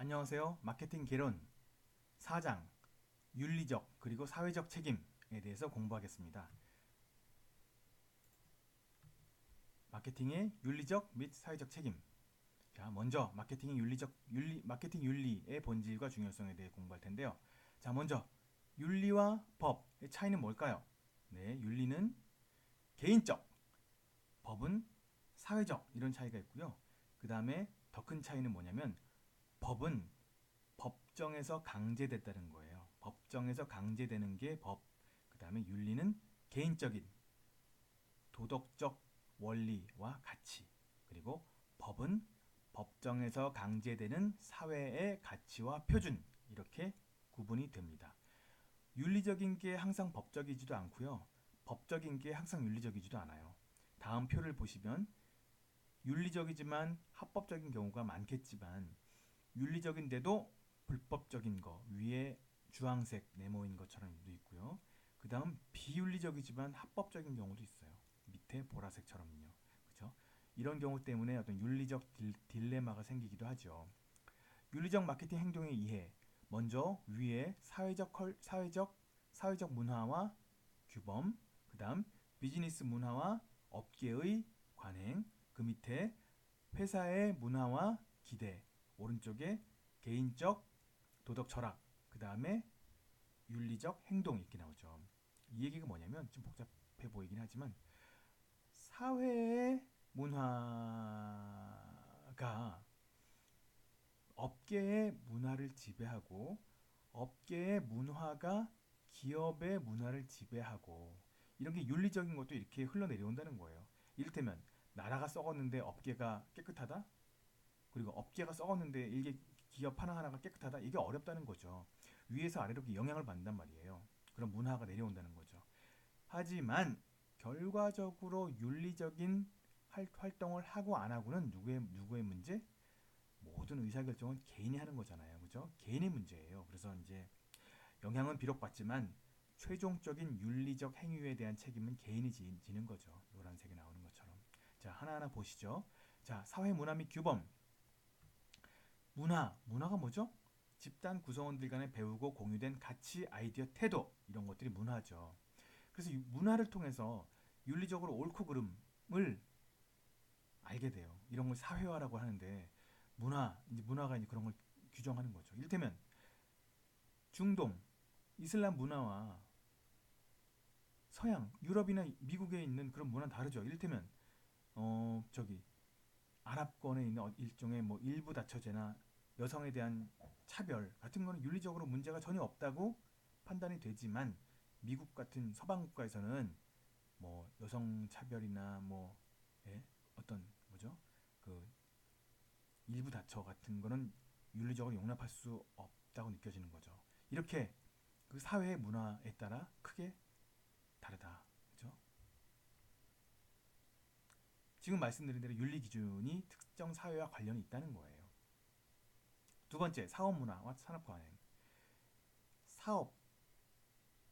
안녕하세요. 마케팅 개론 4장 윤리적 그리고 사회적 책임에 대해서 공부하겠습니다. 마케팅의 윤리적 및 사회적 책임. 자, 먼저 마케팅 윤리의 본질과 중요성에 대해 공부할 텐데요. 자, 먼저 윤리와 법의 차이는 뭘까요? 네, 윤리는 개인적, 법은 사회적 이런 차이가 있고요. 그 다음에 더 큰 차이는 뭐냐면 법은 법정에서 강제됐다는 거예요. 법정에서 강제되는 게 법. 그 다음에 윤리는 개인적인 도덕적 원리와 가치. 그리고 법은 법정에서 강제되는 사회의 가치와 표준. 이렇게 구분이 됩니다. 윤리적인 게 항상 법적이지도 않고요. 법적인 게 항상 윤리적이지도 않아요. 다음 표를 보시면 윤리적이지만 합법적인 경우가 많겠지만 윤리적인데도 불법적인 거 위에 주황색 네모인 것처럼도 있고요. 그 다음 비윤리적이지만 합법적인 경우도 있어요. 밑에 보라색처럼요. 그죠? 이런 경우 때문에 어떤 윤리적 딜레마가 생기기도 하죠. 윤리적 마케팅 행동의 이해. 먼저 위에 사회적 문화와 규범, 그 다음 비즈니스 문화와 업계의 관행, 그 밑에 회사의 문화와 기대, 오른쪽에 개인적 도덕 철학, 그 다음에 윤리적 행동 이렇게 나오죠. 이 얘기가 뭐냐면 좀 복잡해 보이긴 하지만 사회의 문화가 업계의 문화를 지배하고 업계의 문화가 기업의 문화를 지배하고 이런 게 윤리적인 것도 이렇게 흘러내려온다는 거예요. 이를테면 나라가 썩었는데 업계가 깨끗하다? 그리고 업계가 썩었는데 이게 기업 하나하나가 깨끗하다? 이게 어렵다는 거죠. 위에서 아래로 영향을 받는단 말이에요. 그런 문화가 내려온다는 거죠. 하지만 결과적으로 윤리적인 활동을 하고 안 하고는 누구의 문제? 모든 의사결정은 개인이 하는 거잖아요. 그죠? 개인의 문제예요. 그래서 이제 영향은 비록 받지만 최종적인 윤리적 행위에 대한 책임은 개인이 지는 거죠. 노란색에 나오는 것처럼. 자, 하나하나 보시죠. 자, 사회 문화 및 규범. 문화가 뭐죠? 집단 구성원들 간에 배우고 공유된 가치, 아이디어, 태도 이런 것들이 문화죠. 그래서 이 문화를 통해서 윤리적으로 옳고 그름을 알게 돼요. 이런 걸 사회화라고 하는데 이제 문화가 이제 그런 걸 규정하는 거죠. 이를테면 중동, 이슬람 문화와 서양, 유럽이나 미국에 있는 그런 문화는 다르죠. 이를테면 저기 아랍권에 있는 일종의 뭐 일부 다처제나 여성에 대한 차별 같은 거는 윤리적으로 문제가 전혀 없다고 판단이 되지만 미국 같은 서방 국가에서는 뭐 여성 차별이나 뭐 예? 어떤 뭐죠? 그 일부 다처 같은 거는 윤리적으로 용납할 수 없다고 느껴지는 거죠. 이렇게 그 사회의 문화에 따라 크게 다르다. 그죠? 지금 말씀드린 대로 윤리 기준이 특정 사회와 관련이 있다는 거예요. 두 번째, 사업 문화와 산업 관행. 사업,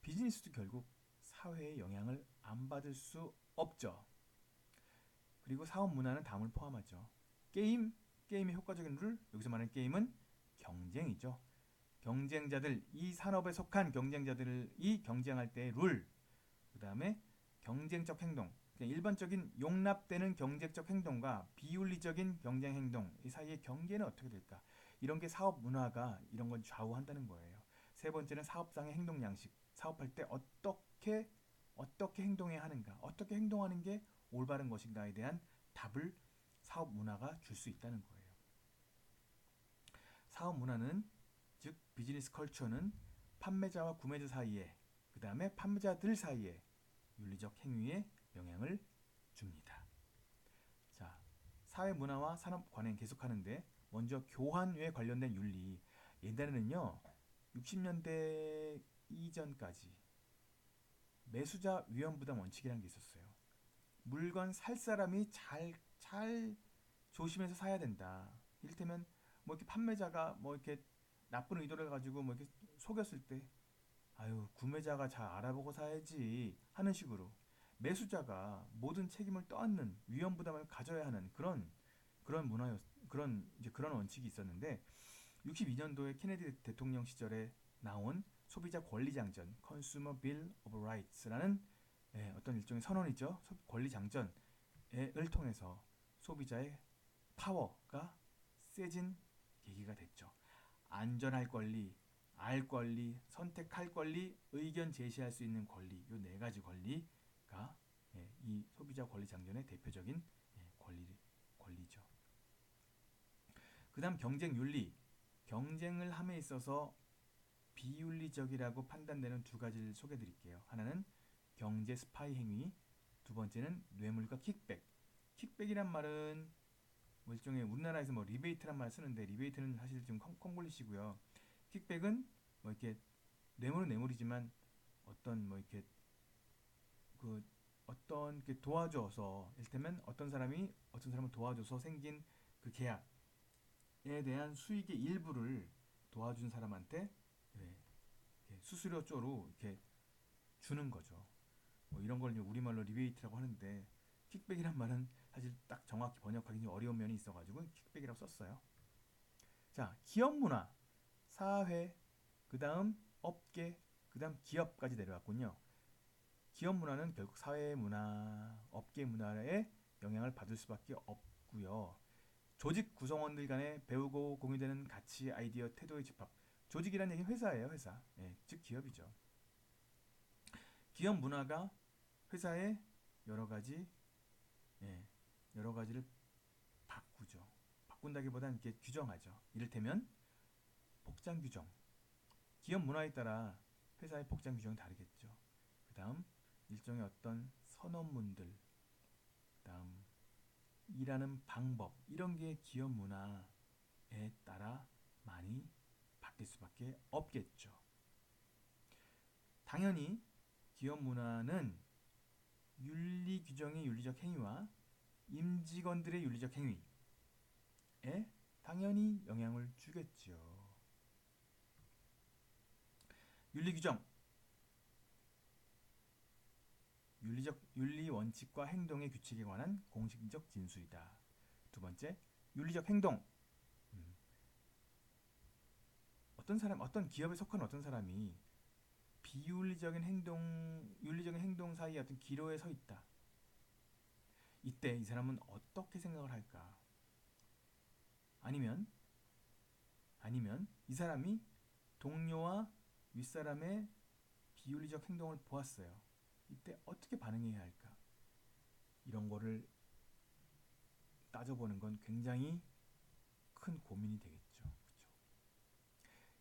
비즈니스도 결국 사회의 영향을 안 받을 수 없죠. 그리고 사업 문화는 다음을 포함하죠. 게임의 효과적인 룰, 여기서 말하는 게임은 경쟁이죠. 이 산업에 속한 경쟁자들이 경쟁할 때의 룰, 그 다음에 경쟁적 행동, 그냥 일반적인 용납되는 경쟁적 행동과 비윤리적인 경쟁 행동 이 사이의 경계는 어떻게 될까? 이런 게 사업 문화가 이런 걸 좌우한다는 거예요. 세 번째는 사업상의 행동 양식. 사업할 때 어떻게 행동해야 하는가? 어떻게 행동하는 게 올바른 것인가에 대한 답을 사업 문화가 줄 수 있다는 거예요. 사업 문화는 즉 비즈니스 컬처는 판매자와 구매자 사이에 그 다음에 판매자들 사이에 윤리적 행위에 영향을 줍니다. 자, 사회 문화와 산업 관행 계속하는데 먼저 교환에 관련된 윤리. 옛날에는요 60년대 이전까지 매수자 위험 부담 원칙이라는 게 있었어요. 물건 살 사람이 잘 조심해서 사야 된다. 이를테면 뭐 이렇게 판매자가 뭐 이렇게 나쁜 의도를 가지고 뭐 이렇게 속였을 때 아유 구매자가 잘 알아보고 사야지 하는 식으로 매수자가 모든 책임을 떠안는 위험 부담을 가져야 하는 그런 문화였 그런 이제 그런 원칙이 있었는데 62년도에 케네디 대통령 시절에 나온 소비자 권리 장전 (Consumer Bill of Rights라는 어떤 일종의 선언이죠. 권리 장전을 통해서 소비자의 파워가 세진 계기가 됐죠. 안전할 권리, 알 권리, 선택할 권리, 의견 제시할 수 있는 권리, 이 네 가지 권리가 이 소비자 권리 장전의 대표적인 권리죠. 그 다음 경쟁 윤리. 경쟁을 함에 있어서 비윤리적이라고 판단되는 두 가지를 소개해 드릴게요. 하나는 경제 스파이 행위, 두 번째는 뇌물과 킥백. 킥백이란 말은 뭐 일종의 우리나라에서 뭐 리베이트란 말을 쓰는데 리베이트는 사실 좀 콩글리시고요. 킥백은 뭐 이렇게 뇌물은 뇌물이지만 어떤 뭐 이렇게 그 어떤 게 도와줘서 이를테면 어떤 사람이 어떤 사람을 도와줘서 생긴 그 계약에 대한 수익의 일부를 도와준 사람한테 수수료 쪼로 이렇게 주는 거죠. 뭐 이런 걸 우리말로 리베이트라고 하는데 킥백이란 말은 사실 딱 정확히 번역하기 좀 어려운 면이 있어가지고 킥백이라고 썼어요. 자, 기업 문화, 사회, 그 다음 업계, 그 다음 기업까지 내려왔군요. 기업 문화는 결국 사회 문화, 업계 문화에 영향을 받을 수밖에 없고요. 조직 구성원들 간에 배우고 공유되는 가치, 아이디어, 태도의 집합. 조직이란 얘기는 회사예요, 회사. 즉 기업이죠. 기업 문화가 회사의 여러 가지 여러 가지를 바꾸죠. 바꾼다기보다는 이렇게 규정하죠. 이를테면 복장 규정. 기업 문화에 따라 회사의 복장 규정이 다르겠죠. 그 다음 일종의 어떤 선언문들, 그 다음 일하는 방법, 이런 게 기업 문화에 따라 많이 바뀔 수밖에 없겠죠. 당연히 기업 문화는 윤리 규정의 윤리적 행위와 임직원들의 윤리적 행위에 당연히 영향을 주겠죠. 윤리 규정, 윤리 원칙과 행동의 규칙에 관한 공식적 진술이다. 두 번째, 윤리적 행동. 어떤 기업에 속한 어떤 사람이 비윤리적인 행동, 윤리적인 행동 사이에 어떤 기로에 서 있다. 이때 이 사람은 어떻게 생각을 할까? 아니면 이 사람이 동료와 윗사람의 비윤리적 행동을 보았어요. 이때 어떻게 반응해야 할까? 이런 거를 따져보는 건 굉장히 큰 고민이 되겠죠. 그렇죠?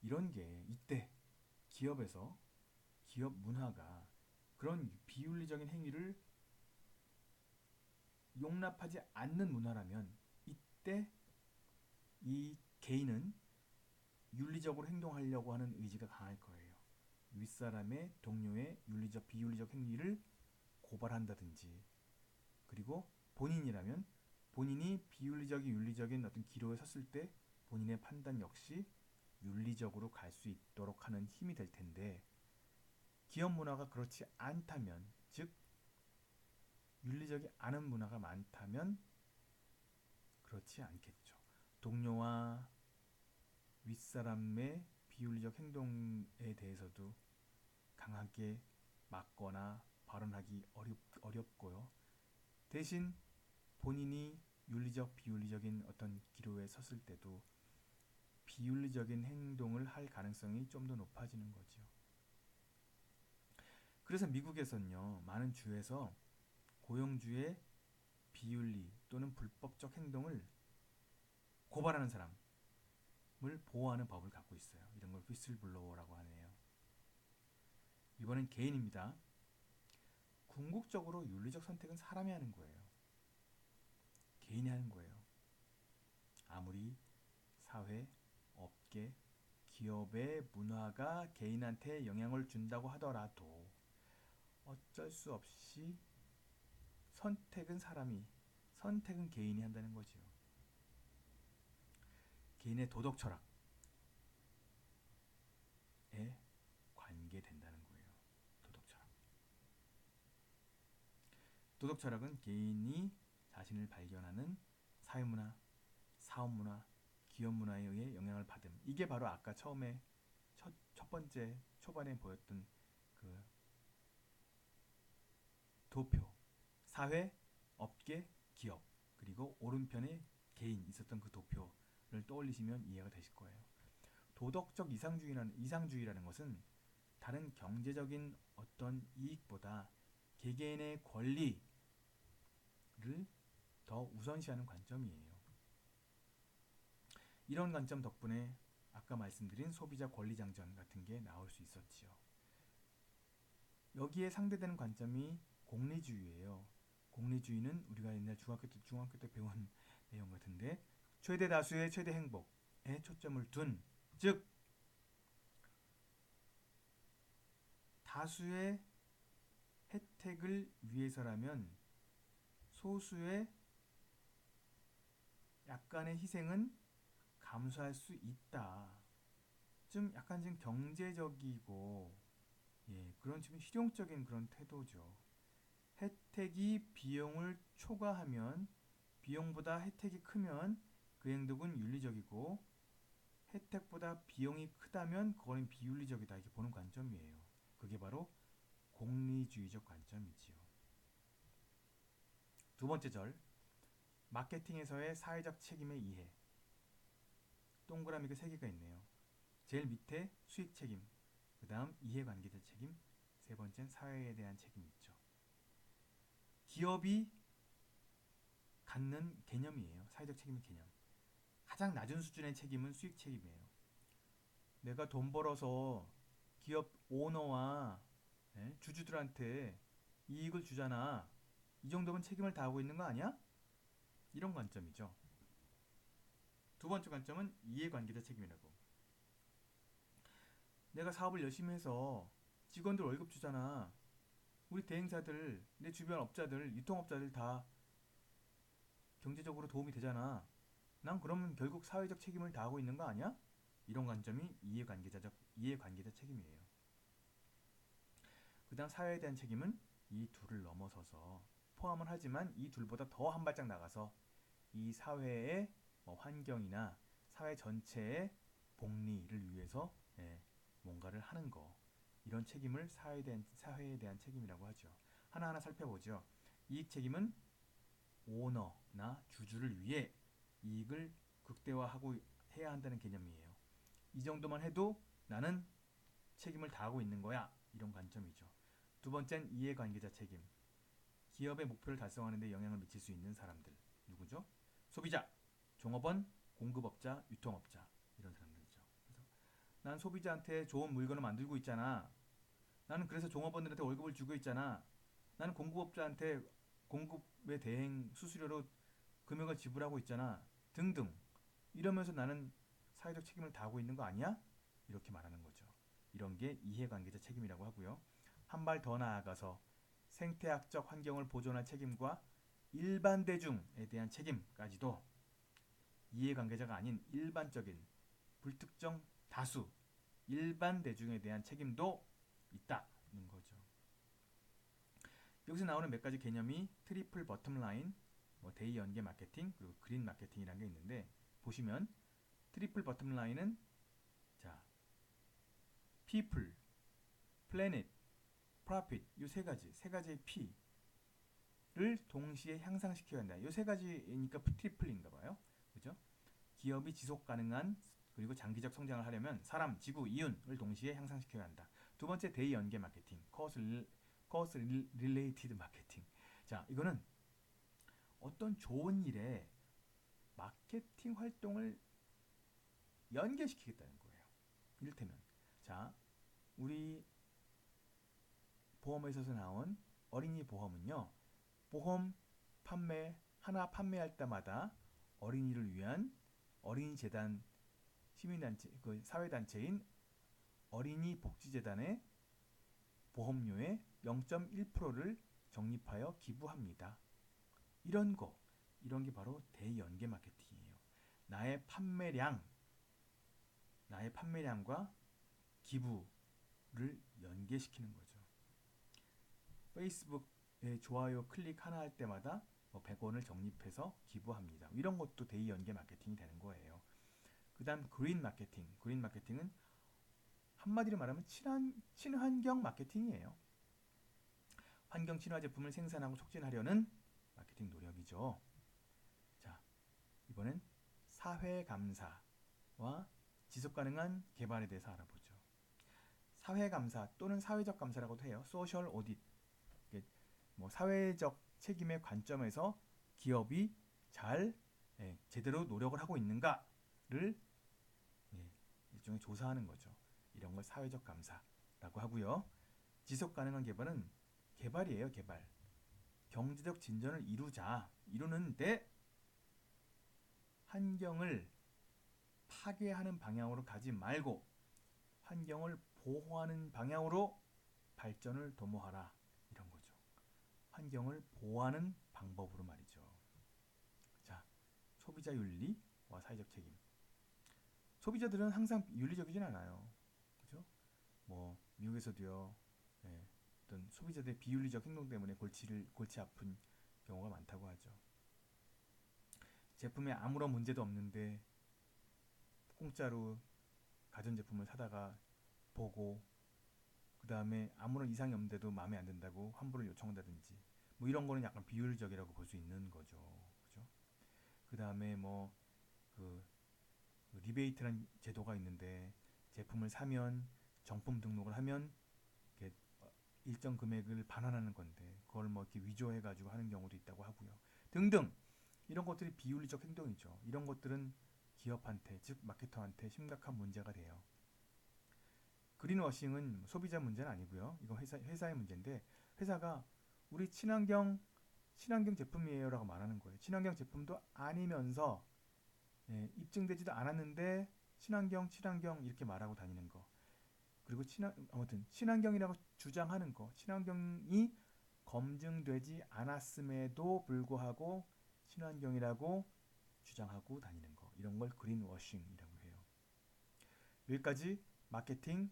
이런 게 이때 기업에서 기업 문화가 그런 비윤리적인 행위를 용납하지 않는 문화라면 이때 이 개인은 윤리적으로 행동하려고 하는 의지가 강할 거예요. 윗사람의 동료의 윤리적 비윤리적 행위를 고발한다든지, 그리고 본인이라면 본인이 비윤리적인 윤리적인 어떤 기로에 섰을 때 본인의 판단 역시 윤리적으로 갈 수 있도록 하는 힘이 될 텐데, 기업 문화가 그렇지 않다면, 즉 윤리적이 않은 문화가 많다면 그렇지 않겠죠. 동료와 윗사람의 비윤리적 행동에 대해서도 강하게 막거나 발언하기 어렵고요. 대신 본인이 윤리적, 비윤리적인 어떤 기로에 섰을 때도 비윤리적인 행동을 할 가능성이 좀 더 높아지는 거죠. 그래서 미국에서는요, 많은 주에서 고용주의 비윤리 또는 불법적 행동을 고발하는 사람을 보호하는 법을 갖고 있어요. 이런 걸 휘슬블로워라고 하네요. 이번엔 개인입니다. 궁극적으로 윤리적 선택은 사람이 하는 거예요. 개인이 하는 거예요. 아무리 사회, 업계, 기업의 문화가 개인한테 영향을 준다고 하더라도 어쩔 수 없이 선택은 개인이 한다는 거죠. 개인의 도덕 철학에 관계된다는 거예요. 도덕 철학. 도덕 철학은 개인이 자신을 발견하는 사회문화, 사업문화, 기업 문화에 의해 영향을 받음. 이게 바로 아까 처음에 첫 번째 초반에 보였던 그 도표, 사회, 업계, 기업, 그리고 오른편에 개인 있었던 그 도표를 떠올리시면 이해가 되실 거예요. 도덕적 이상주의라는 것은 다른 경제적인 어떤 이익보다 개개인의 권리를 더 우선시하는 관점이에요. 이런 관점 덕분에 아까 말씀드린 소비자 권리장전 같은 게 나올 수 있었지요. 여기에 상대되는 관점이 공리주의예요. 공리주의는 우리가 옛날 중학교 때 배운 내용 같은데 최대 다수의 최대 행복에 초점을 둔, 즉 다수의 혜택을 위해서라면 소수의 약간의 희생은 감수할 수 있다. 좀 약간 좀 경제적이고 그런 좀 실용적인 그런 태도죠. 혜택이 비용을 초과하면 비용보다 혜택이 크면 그 행동은 윤리적이고 혜택보다 비용이 크다면 그거는 비윤리적이다 이렇게 보는 관점이에요. 그게 바로 공리주의적 관점이지요. 두 번째 절, 마케팅에서의 사회적 책임의 이해. 동그라미가 세 개가 있네요. 제일 밑에 수익 책임, 그 다음 이해관계자 책임, 세 번째는 사회에 대한 책임이 있죠. 기업이 갖는 개념이에요. 사회적 책임의 개념. 가장 낮은 수준의 책임은 수익 책임이에요. 내가 돈 벌어서 기업 오너와 주주들한테 이익을 주잖아. 이 정도면 책임을 다하고 있는 거 아니야? 이런 관점이죠. 두 번째 관점은 이해관계자 책임이라고. 내가 사업을 열심히 해서 직원들 월급 주잖아. 우리 대행사들, 내 주변 업자들, 유통업자들 다 경제적으로 도움이 되잖아. 난 그러면 결국 사회적 책임을 다하고 있는 거 아니야? 이런 관점이 이해관계자 책임이에요. 그 다음 사회에 대한 책임은 이 둘을 넘어서서 포함은 하지만 이 둘보다 더 한 발짝 나가서 이 사회의 환경이나 사회 전체의 복리를 위해서 뭔가를 하는 거, 이런 책임을 사회에 대한 책임이라고 하죠. 하나하나 살펴보죠. 이익 책임은 오너나 주주를 위해 이익을 극대화하고 해야 한다는 개념이에요. 이 정도만 해도 나는 책임을 다하고 있는 거야. 이런 관점이죠. 두 번째는 이해관계자 책임. 기업의 목표를 달성하는 데 영향을 미칠 수 있는 사람들. 누구죠? 소비자, 종업원, 공급업자, 유통업자. 이런 사람들이죠. 그래서 난 소비자한테 좋은 물건을 만들고 있잖아. 나는 그래서 종업원들한테 월급을 주고 있잖아. 나는 공급업자한테 공급에 대행 수수료로 금액을 지불하고 있잖아. 등등. 이러면서 나는 사회적 책임을 다하고 있는 거 아니야? 이렇게 말하는 거죠. 이런 게 이해관계자 책임이라고 하고요. 한 발 더 나아가서 생태학적 환경을 보존할 책임과 일반 대중에 대한 책임까지도 이해관계자가 아닌 일반적인 불특정 다수 일반 대중에 대한 책임도 있다는 거죠. 여기서 나오는 몇 가지 개념이 트리플 버텀 라인, 데이 연계 마케팅, 그리고 그린 마케팅이라는 게 있는데 보시면 트리플 버텀 라인은 자, people, planet, profit 이 세 가지의 P를 동시에 향상시켜야 한다. 이 세 가지니까 트리플인가 봐요. 그죠? 기업이 지속 가능한 그리고 장기적 성장을 하려면 사람, 지구, 이윤을 동시에 향상시켜야 한다. 두 번째 데이 연계 마케팅, cost related 마케팅. 자, 이거는 어떤 좋은 일에 마케팅 활동을 연계시키겠다는 거예요. 이를테면 자, 우리 보험에서 나온 어린이 보험은요. 보험 하나 판매할 때마다 어린이를 위한 어린이 재단 시민단체 그 사회단체인 어린이 복지재단의 보험료의 0.1%를 적립하여 기부합니다. 이런 게 바로 대연계 마케팅이에요. 나의 판매량과 기부를 연계시키는 거죠. 페이스북에 좋아요 클릭 하나 할 때마다 100원을 적립해서 기부합니다. 이런 것도 대연계 마케팅이 되는 거예요. 그다음 그린 마케팅. 그린 마케팅은 한마디로 말하면 친환경 마케팅이에요. 환경 친화 제품을 생산하고 촉진하려는 마케팅 노력이죠. 자, 이번엔 사회 감사와 지속 가능한 개발에 대해서 알아보죠. 사회 감사 또는 사회적 감사라고도 해요. 소셜 오딧. 뭐 사회적 책임의 관점에서 기업이 잘 제대로 노력을 하고 있는가를 일종의 조사하는 거죠. 이런 걸 사회적 감사라고 하고요. 지속 가능한 개발은 개발이에요, 개발. 경제적 진전을 이루는데 환경을 파괴하는 방향으로 가지 말고 환경을 보호하는 방향으로 발전을 도모하라. 이런 거죠. 환경을 보호하는 방법으로 말이죠. 자, 소비자 윤리와 사회적 책임. 소비자들은 항상 윤리적이진 않아요. 그죠? 뭐 미국에서도요. 어떤 소비자들의 비윤리적 행동 때문에 골치 아픈 경우가 많다고 하죠. 제품에 아무런 문제도 없는데 공짜로 가전제품을 사다가 보고 그 다음에 아무런 이상이 없는데도 마음에 안 든다고 환불을 요청한다든지 뭐 이런 거는 약간 비윤리적이라고 볼 수 있는 거죠. 그죠? 그 다음에 그 리베이트란 제도가 있는데 제품을 사면 정품 등록을 하면 일정 금액을 반환하는 건데 그걸 뭐 이렇게 위조해가지고 하는 경우도 있다고 하고요. 등등 이런 것들이 비윤리적 행동이죠. 이런 것들은 기업한테 즉 마케터한테 심각한 문제가 돼요. 그린워싱은 소비자 문제는 아니고요. 이건 회사의 문제인데 회사가 우리 친환경 제품이에요라고 말하는 거예요. 친환경 제품도 아니면서 입증되지도 않았는데 친환경 이렇게 말하고 다니는 거. 그리고 아무튼 친환경이라고 주장하는 거. 친환경이 검증되지 않았음에도 불구하고 친환경이라고 주장하고 다니는 거. 이런 걸 그린워싱이라고 해요. 여기까지 마케팅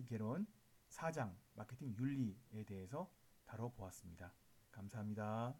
개론 4장 마케팅 윤리에 대해서 다뤄보았습니다. 감사합니다.